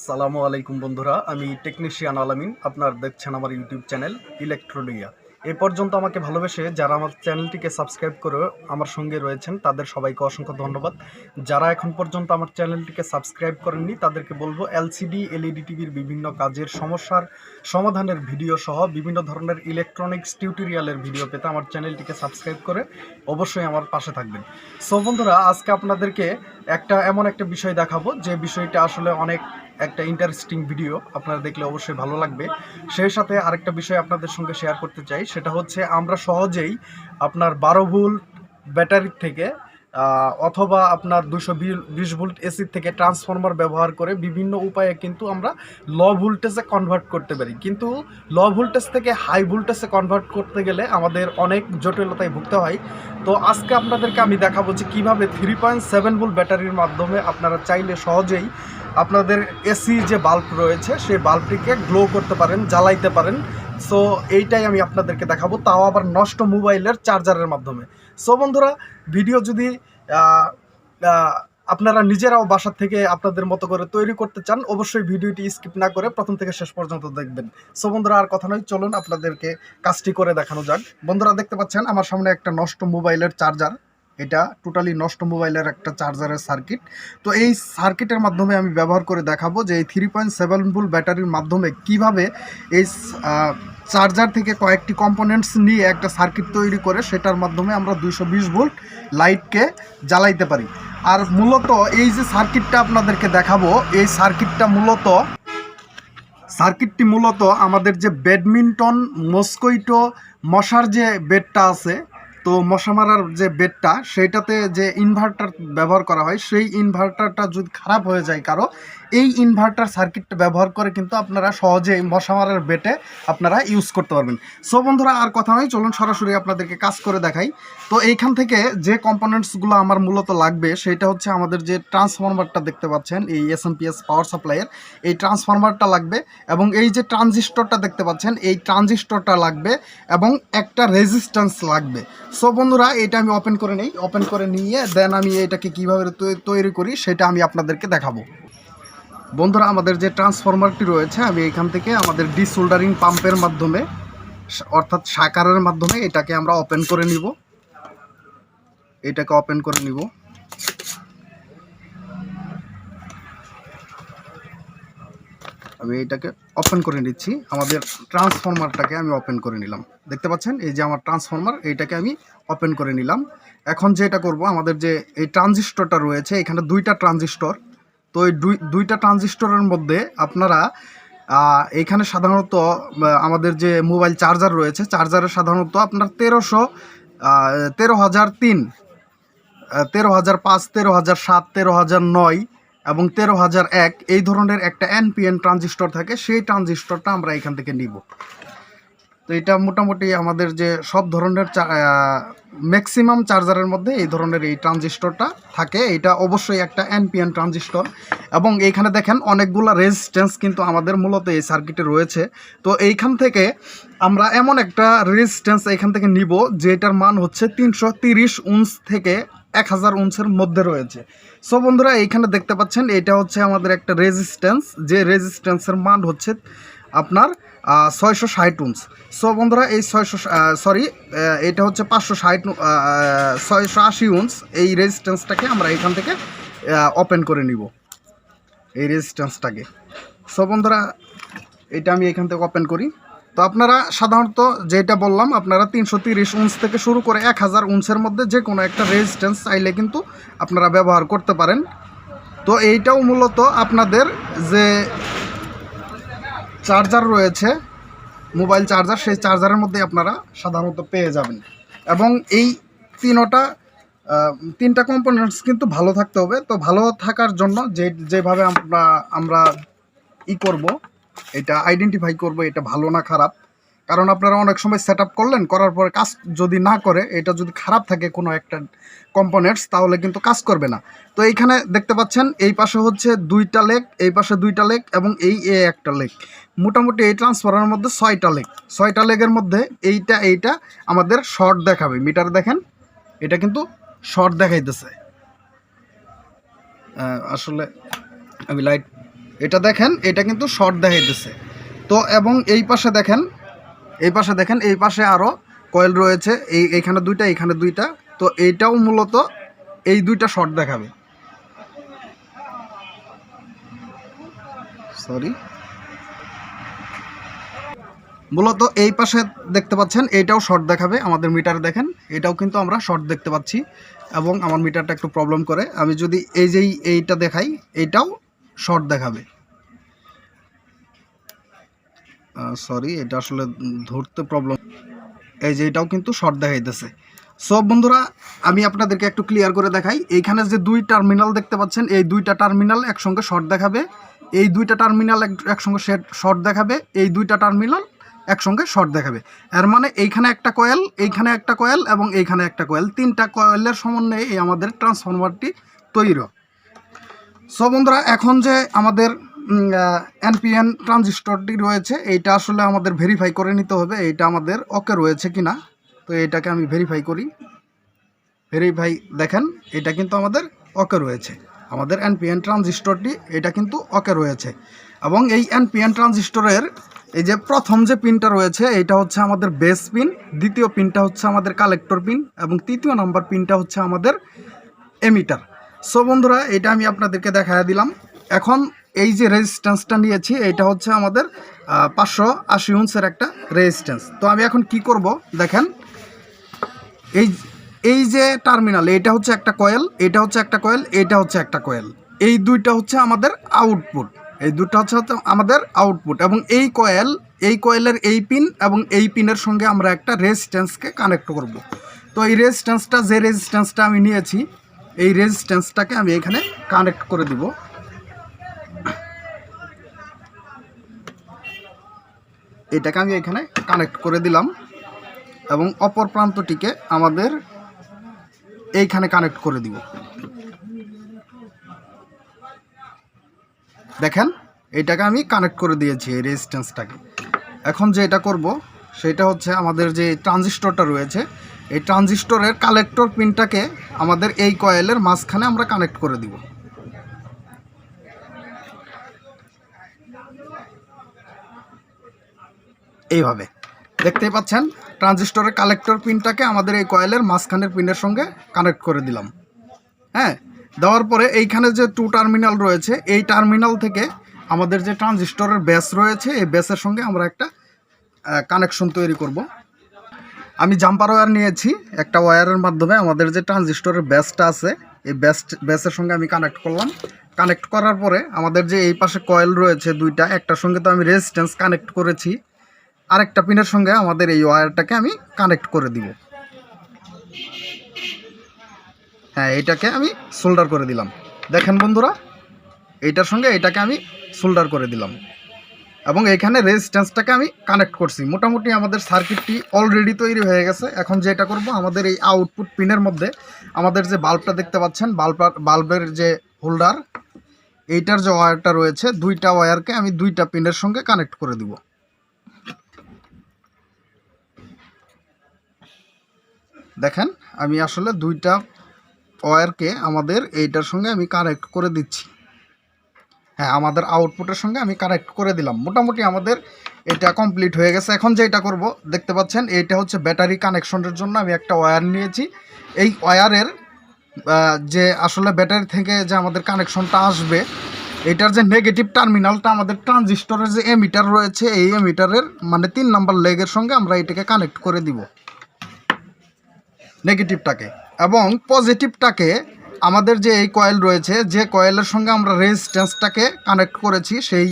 সালামু আলাইকুম বন্ধুরা, আমি টেকনিশিয়ান আলামিন। আপনারা দেখছেন আমার ইউটিউব চ্যানেল ইলেকট্রোডিয়া। এ পর্যন্ত আমাকে ভালোবেসে যারা আমার চ্যানেলটিকে সাবস্ক্রাইব করে আমার সঙ্গে রয়েছেন তাদের সবাইকে অসংখ্য ধন্যবাদ। যারা এখন পর্যন্ত আমার চ্যানেলটিকে সাবস্ক্রাইব করেননি তাদেরকে বলবো এলসিডি এলইডি টিভির বিভিন্ন কাজের সমস্যার সমাধানের ভিডিও সহ বিভিন্ন ধরনের ইলেকট্রনিক্স টিউটোরিয়ালের ভিডিও পেতে আমার চ্যানেলটিকে সাবস্ক্রাইব করে অবশ্যই আমার পাশে থাকবেন। সো বন্ধুরা, আজকে আপনাদেরকে এমন একটা বিষয় দেখাবো যে বিষয়টা আসলে অনেক একটা ইন্টারেস্টিং ভিডিও, আপনারা দেখলে অবশ্যই ভালো লাগবে। সেই সাথে আরেকটা বিষয় আপনাদের সঙ্গে শেয়ার করতে চাই, সেটা হচ্ছে আমরা সহজেই আপনার 12 ভোল্ট ব্যাটারির থেকে অথবা আপনার 220 ভোল্ট এসির থেকে ট্রান্সফরমার ব্যবহার করে বিভিন্ন উপায়ে কিন্তু আমরা লো ভোল্টেজে কনভার্ট করতে পারি। কিন্তু লো ভোল্টেজ থেকে হাই ভোল্টেজে কনভার্ট করতে গেলে আমাদের অনেক জটিলতায় ভুগতে হয়। তো আজকে আপনাদেরকে আমি দেখাবো যে কীভাবে 3.7 ভোল্ট ব্যাটারির মাধ্যমে আপনারা চাইলে সহজেই আপনাদের এসি যে বাল্ব রয়েছে সেই বাল্বটিকে গ্লো করতে পারেন, জ্বালাইতে পারেন। সো এইটাই আমি আপনাদেরকে দেখাবো, তাও আবার নষ্ট মোবাইলের চার্জারের মাধ্যমে। সো বন্ধুরা, ভিডিও যদি আপনারা নিজেরাও বাসা থেকে আপনাদের মতো করে তৈরি করতে চান, অবশ্যই ভিডিওটি স্কিপ না করে প্রথম থেকে শেষ পর্যন্ত দেখবেন। সো বন্ধুরা, আর কথা নয়, চলুন আপনাদেরকে কাজটি করে দেখানো যাক। বন্ধুরা, দেখতে পাচ্ছেন আমার সামনে একটা নষ্ট মোবাইলের চার্জার। এটা টোটালি নষ্ট মোবাইলের একটা চার্জারের সার্কিট। তো এই সার্কিটের মাধ্যমে আমি ব্যবহার করে দেখাবো যে এই 3.7 ভোল্ট ব্যাটারির মাধ্যমে কিভাবে এই চার্জার থেকে কয়েকটি কম্পোনেন্টস নিয়ে একটা সার্কিট তৈরি করে সেটার মাধ্যমে আমরা 220 ভোল্ট লাইটকে জ্বালাইতে পারি। আর মূলত এই যে সার্কিটটা আপনাদেরকে দেখাবো, এই সার্কিটটি মূলত আমাদের যে ব্যাডমিন্টন মস্কুইটো মশার যে বেডটা আছে, তো মশা মারার যে বেডটা, সেইটাতে যে ইনভার্টার ব্যবহার করা হয়, সেই ইনভার্টারটা যদি খারাপ হয়ে যায় কারো, এই ইনভার্টার সার্কিটটা ব্যবহার করে কিন্তু আপনারা সহজেই মশা মারার বেডে আপনারা ইউজ করতে পারবেন। সো বন্ধুরা, আর কথা নয়, চলুন সরাসরি আপনাদেরকে কাজ করে দেখাই। তো এইখান থেকে যে কম্পোনেন্টসগুলো আমার মূলত লাগবে সেটা হচ্ছে আমাদের যে ট্রান্সফরমারটা দেখতে পাচ্ছেন, এই এসএমপিএস পাওয়ার সাপ্লাইয়ের এই ট্রান্সফরমারটা লাগবে, এবং এই যে ট্রানজিস্টরটা দেখতে পাচ্ছেন এই ট্রানজিস্টরটা লাগবে, এবং একটা রেজিস্ট্যান্স লাগবে। সো বন্ধুরা, এটা আমি ওপেন করে নিই। ওপেন করে নিয়ে দেন আমি এটাকে কীভাবে তৈরি করি সেটা আমি আপনাদেরকে দেখাবো। বন্ধুরা, আমাদের যে ট্রান্সফরমারটি রয়েছে, আমি এখান থেকে আমাদের ডিসোল্ডারিং পাম্পের মাধ্যমে অর্থাৎ শাকারের মাধ্যমে এটাকে আমরা ওপেন করে নিব। আমি এটাকে ওপেন করে নিচ্ছি। আমাদের ট্রান্সফরমারটাকে আমি ওপেন করে নিলাম। দেখতে পাচ্ছেন এই যে আমার ট্রান্সফরমার, এইটাকে আমি ওপেন করে নিলাম। এখন যেটা করব, আমাদের যে এই ট্রানজিস্টরটা রয়েছে, এখানে দুইটা ট্রানজিস্টর। তো এই দুইটা ট্রানজিস্টরের মধ্যে আপনারা এখানে সাধারণত আমাদের যে মোবাইল চার্জার রয়েছে, চার্জারে সাধারণত আপনার 1303, 13,005, 13,007, 13,009 এবং 13,001 এই ধরনের একটা এনপিএন ট্রানজিস্টর থাকে। সেই ট্রানজিস্টরটা আমরা এখান থেকে নিব। তো এটা মোটামুটি আমাদের যে সব ধরনের ম্যাক্সিমাম চার্জারের মধ্যে এই ধরনের এই ট্রানজিস্টরটা থাকে। এটা অবশ্যই একটা এনপিএন ট্রানজিস্টর, এবং এইখানে দেখেন অনেকগুলো রেজিস্ট্যান্স কিন্তু আমাদের মূলত এই সার্কিটে রয়েছে। তো এইখান থেকে আমরা এমন একটা রেজিস্ট্যান্স এখান থেকে নিব যেটার মান হচ্ছে 330 উন্স থেকে 1000 উন্সের মধ্যে রয়েছে। সো বন্ধুরা, এইখানে দেখতে পাচ্ছেন এটা হচ্ছে আমাদের একটা রেজিস্ট্যান্স, যে রেজিস্ট্যান্সের মান হচ্ছে আপনার 660 উন্স। সো বন্ধুরা, এই এটা হচ্ছে 680 উন্স। এই রেজিস্ট্যান্সটাকে আমরা এখান থেকে ওপেন করে নিব, এই রেজিস্ট্যান্সটাকে। সো বন্ধুরা, এটা আমি এখান থেকে ওপেন করি। তো আপনারা সাধারণত যেটা বললাম, আপনারা 330 উন্স থেকে শুরু করে 1000 উন্সের মধ্যে যে কোনো একটা রেজিস্ট্যান্স চাইলে কিন্তু আপনারা ব্যবহার করতে পারেন। তো এইটাও মূলত আপনাদের যে চার্জার রয়েছে, মোবাইল চার্জার, সেই চার্জারের মধ্যে আপনারা সাধারণত পেয়ে যাবেন। এবং এই তিনটা কম্পোনেন্টস কিন্তু ভালো থাকতে হবে। তো ভালো থাকার জন্য যেভাবে আমরা করব, এটা আইডেন্টিফাই করব এটা ভালো না খারাপ, কারণ আপনারা অনেক সময় সেট আপ করলেন, করার পরে কাজ যদি না করে, এটা যদি খারাপ থাকে কোনো একটা কম্পোনেন্টস, তাহলে কিন্তু কাজ করবে না। তো এইখানে দেখতে পাচ্ছেন এই পাশে হচ্ছে 2টা লেগ, এই পাশে 2টা লেগ এবং এই একটা লেগ। মোটামুটি এই ট্রান্সফরমারের মধ্যে 6টা লেগ। 6টা লেগের মধ্যে এইটা আমাদের শর্ট দেখাবে। মিটার দেখেন, এটা কিন্তু শর্ট দেখাইতেছে। আসলে আমি লাইট, এটা দেখেন, এটা কিন্তু শর্ট দেখাইতেছে। তো এবং এই পাশে দেখেন, এই পাশে আরও কয়েল রয়েছে, এইখানে 2টা, এইখানে 2টা। তো এইটাও মূলত এই 2টা শর্ট দেখাবে। মূলত এই পাশে দেখতে পাচ্ছেন এইটাও শর্ট দেখাবে আমাদের মিটার। দেখেন, এটাও কিন্তু আমরা শর্ট দেখতে পাচ্ছি এবং আমার মিটারটা একটু প্রবলেম করে। আমি যদি এইটা দেখাই, এইটাও শর্ট দেখাবে। এটা আসলে ধরতে প্রবলেম। এই যে এটাও কিন্তু শর্ট দেখাইতেছে। সব বন্ধুরা, আমি আপনাদেরকে একটু ক্লিয়ার করে দেখাই। এইখানে যে 2 টার্মিনাল দেখতে পাচ্ছেন, এই 2টা টার্মিনাল একসঙ্গে শর্ট দেখাবে, এই 2টা টার্মিনাল একসঙ্গে শর্ট দেখাবে, এই 2টা টার্মিনাল একসঙ্গে শর্ট দেখাবে। এর মানে এইখানে একটা কয়েল, এইখানে একটা কয়েল এবং এইখানে একটা কয়েল, 3টা কয়েলের সমন্বয়ে এই আমাদের ট্রান্সফরমারটি তৈরি। সো বন্ধুরা, এখন যে আমাদের এনপিএন ট্রানজিস্টরটি রয়েছে, এইটা আসলে আমাদের ভেরিফাই করে নিতে হবে এইটা আমাদের ওকে রয়েছে কিনা। তো এটাকে আমি ভেরিফাই করি। দেখেন, এটা কিন্তু আমাদের ওকে রয়েছে। আমাদের এনপিএন ট্রানজিস্টরটি এটা কিন্তু ওকে রয়েছে। এবং এই এনপিএন ট্রানজিস্টরের এই যে প্রথম যে পিনটা রয়েছে, এটা হচ্ছে আমাদের বেস পিন, দ্বিতীয় পিনটা হচ্ছে আমাদের কালেক্টর পিন এবং তৃতীয় নাম্বার পিনটা হচ্ছে আমাদের এমিটার। সো বন্ধুরা, এটা আমি আপনাদেরকে দেখায় দিলাম। এখন এই যে রেজিস্ট্যান্সটা নিয়েছি, এটা হচ্ছে আমাদের 580 ওহমসের একটা রেজিস্ট্যান্স। তো আমি এখন কি করব দেখেন, এই যে টার্মিনাল, এটা হচ্ছে একটা কয়েল, এটা হচ্ছে একটা কয়েল, এটা হচ্ছে একটা কয়েল, এই 2টা হচ্ছে আমাদের আউটপুট, এই 2টা হচ্ছে আমাদের আউটপুট। এবং এই কয়েলের এই পিন এবং এই পিনের সঙ্গে আমরা একটা রেজিস্ট্যান্সকে কানেক্ট করব। তো এই যে রেজিস্ট্যান্সটা আমি নিয়েছি, এই রেজিস্ট্যান্সটাকে আমি এখানে কানেক্ট করে দিব। এটাকে আমি এখানে কানেক্ট করে দিলাম এবং অপর প্রান্তটিকে আমাদের এইখানে কানেক্ট করে দিব। দেখেন, এটাকে আমি কানেক্ট করে দিয়েছি এই রেজিস্ট্যান্সটাকে। এখন যে এটা করব সেটা হচ্ছে আমাদের যে ট্রানজিস্টরটা রয়েছে, এই ট্রানজিস্টরের কালেক্টর পিনটাকে আমাদের এই কয়েলের মাঝখানে আমরা কানেক্ট করে দিব। এইভাবে দেখতেই পাচ্ছেন, ট্রানজিস্টরের কালেক্টর পিনটাকে আমাদের এই কয়েলের মাঝখানের পিনের সঙ্গে কানেক্ট করে দিলাম। হ্যাঁ, দেওয়ার পরে এইখানে যে 2 টার্মিনাল রয়েছে, এই টার্মিনাল থেকে আমাদের যে ট্রানজিস্টরের বেস রয়েছে, এই বেসের সঙ্গে আমরা একটা কানেকশন তৈরি করব। আমি জাম্পার ওয়্যার নিয়েছি, একটা ওয়্যারের মাধ্যমে আমাদের যে ট্রানজিস্টরের বেসটা আছে, এই বেসের সঙ্গে আমি কানেক্ট করলাম। কানেক্ট করার পরে আমাদের যে এই পাশে কয়েল রয়েছে 2টা, একটার সঙ্গে তো আমি রেজিস্ট্যান্স কানেক্ট করেছি, আরেকটা পিনের সঙ্গে আমাদের এই ওয়্যারটাকে আমি কানেক্ট করে দিব। হ্যাঁ, এটাকে আমি সোল্ডার করে দিলাম। দেখেন বন্ধুরা, এইটার সঙ্গে এটাকে আমি সোল্ডার করে দিলাম এবং এইখানে রেজিস্ট্যান্সটাকে আমি কানেক্ট করছি। মোটামুটি আমাদের সার্কিটটি অলরেডি তৈরি হয়ে গেছে। এখন যেটা করব, আমাদের এই আউটপুট পিনের মধ্যে আমাদের যে বাল্বটা দেখতে পাচ্ছেন, বাল্বের যে হোল্ডার, এইটার যে ওয়্যারটা রয়েছে, 2টা ওয়্যারকে আমি 2টা পিনের সঙ্গে কানেক্ট করে দিব। দেখেন, আমি আসলে 2টা ওয়্যারকে আমাদের এইটার সঙ্গে আমি কানেক্ট করে দিচ্ছি। হ্যাঁ, আমাদের আউটপুটের সঙ্গে আমি কানেক্ট করে দিলাম। মোটামুটি আমাদের এটা কমপ্লিট হয়ে গেছে। এখন যেটা করব, দেখতে পাচ্ছেন, এইটা হচ্ছে ব্যাটারি কানেকশনের জন্য আমি একটা ওয়্যার নিয়েছি। এই ওয়্যারের যে আসলে ব্যাটারি থেকে যে আমাদের কানেকশনটা আসবে, এটার যে নেগেটিভ টার্মিনালটা আমাদের ট্রানজিস্টরের যে এমিটার রয়েছে, এই এমিটারের মানে 3 নাম্বার লেগের সঙ্গে আমরা এটাকে কানেক্ট করে দিব, নেগেটিভটাকে। এবং পজিটিভটাকে আমাদের যে এই কয়েল রয়েছে, যে কয়েলের সঙ্গে আমরা রেজিস্ট্যান্সটাকে কানেক্ট করেছি, সেই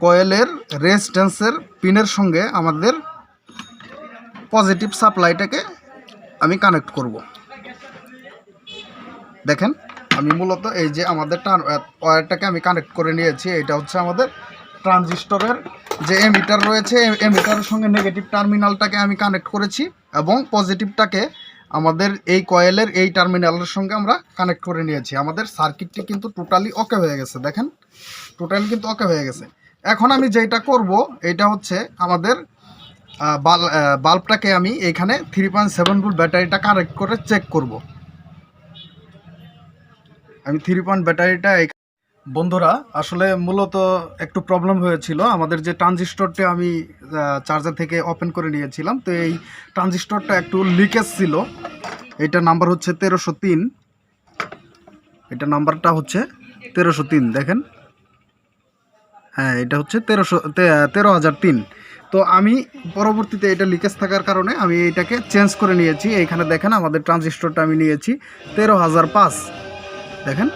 কয়েলের রেজিস্ট্যান্সের পিনের সঙ্গে আমাদের পজিটিভ সাপ্লাইটাকে আমি কানেক্ট করব। দেখেন, আমি মূলত এই যে আমাদের ওয়্যারটাকে আমি কানেক্ট করে নিয়েছি। এটা হচ্ছে আমাদের ট্রানজিস্টরের যে এমিটার রয়েছে, এমিটারের সঙ্গে নেগেটিভ টার্মিনালটাকে আমি কানেক্ট করেছি এবং পজিটিভটাকে আমাদের এই কয়েলের এই টার্মিনালের সঙ্গে আমরা কানেক্ট করে নিয়েছি। আমাদের সার্কিটটি কিন্তু টোটালি ওকে হয়ে গেছে, দেখেন টোটালি কিন্তু ওকে হয়ে গেছে। এখন আমি যেটা করব এটা হচ্ছে আমাদের বাল্বটাকে আমি এখানে 3.7 ভোল্ট ব্যাটারিটা কানেক্ট করে চেক করব। আমি 3 পয়েন্ট ব্যাটারিটা বন্ধুরা আসলে মূলত একটু প্রবলেম হয়েছিল। আমাদের যে ট্রানজিস্টরটা আমি চার্জার থেকে ওপেন করে নিয়েছিলাম, তো এই ট্রানজিস্টরটা একটু লিকেজ ছিল। এটা নাম্বার হচ্ছে 1303, এটা নাম্বারটা হচ্ছে 1303 দেখেন, হ্যাঁ এটা হচ্ছে 13,003। তো আমি পরবর্তীতে এটা লিকেজ থাকার কারণে আমি এটাকে চেঞ্জ করে নিয়েছি। এইখানে দেখেন আমাদের ট্রানজিস্টরটা আমি নিয়েছি 13,005, দেখেন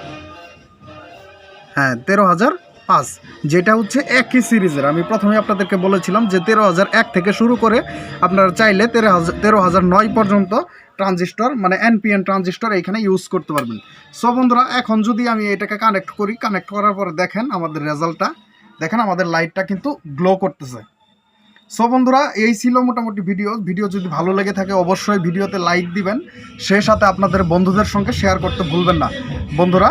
হ্যাঁ 13,005, যেটা হচ্ছে একই সিরিজের। আমি প্রথমে আপনাদেরকে বলেছিলাম যে 13,001 থেকে শুরু করে আপনারা চাইলে 13,009 পর্যন্ত ট্রানজিস্টর মানে এনপিএন ট্রানজিস্টর এইখানে ইউজ করতে পারবেন। সো বন্ধুরা এখন যদি আমি এটাকে কানেক্ট করি, কানেক্ট করার পরে দেখেন আমাদের রেজাল্টটা, দেখেন আমাদের লাইটটা কিন্তু গ্লো করতেছে। সো বন্ধুরা এই ছিল মোটামুটি ভিডিও যদি ভালো লেগে থাকে অবশ্যই ভিডিওতে লাইক দিবেন, সেই সাথে আপনাদের বন্ধুদের সঙ্গে শেয়ার করতে ভুলবেন না বন্ধুরা।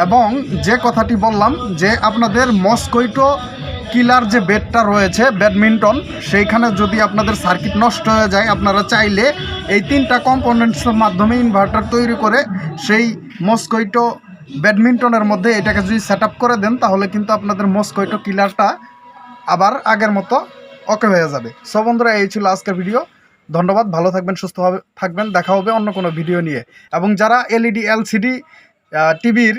এবং যে কথাটি বললাম যে আপনাদের মস্কুইটো কিলার যে বেডটা রয়েছে ব্যাডমিন্টন, সেইখানে যদি আপনাদের সার্কিট নষ্ট হয়ে যায়, আপনারা চাইলে এই 3টা কম্পোনেন্টসের মাধ্যমে ইনভার্টার তৈরি করে সেই মস্কুইটো ব্যাডমিন্টনের মধ্যে এটাকে যদি সেট আপ করে দেন, তাহলে কিন্তু আপনাদের মস্কুইটো কিলারটা আবার আগের মতো ওকে হয়ে যাবে। সো বন্ধুরা এই ছিল আজকের ভিডিও। ধন্যবাদ, ভালো থাকবেন, সুস্থ থাকবেন, দেখা হবে অন্য কোনো ভিডিও নিয়ে। এবং যারা এলইডি এলসিডি টিভির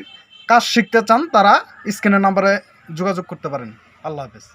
কাজ শিখতে চান তারা স্ক্রিনের নাম্বারে যোগাযোগ করতে পারেন। আল্লাহ হাফেজ।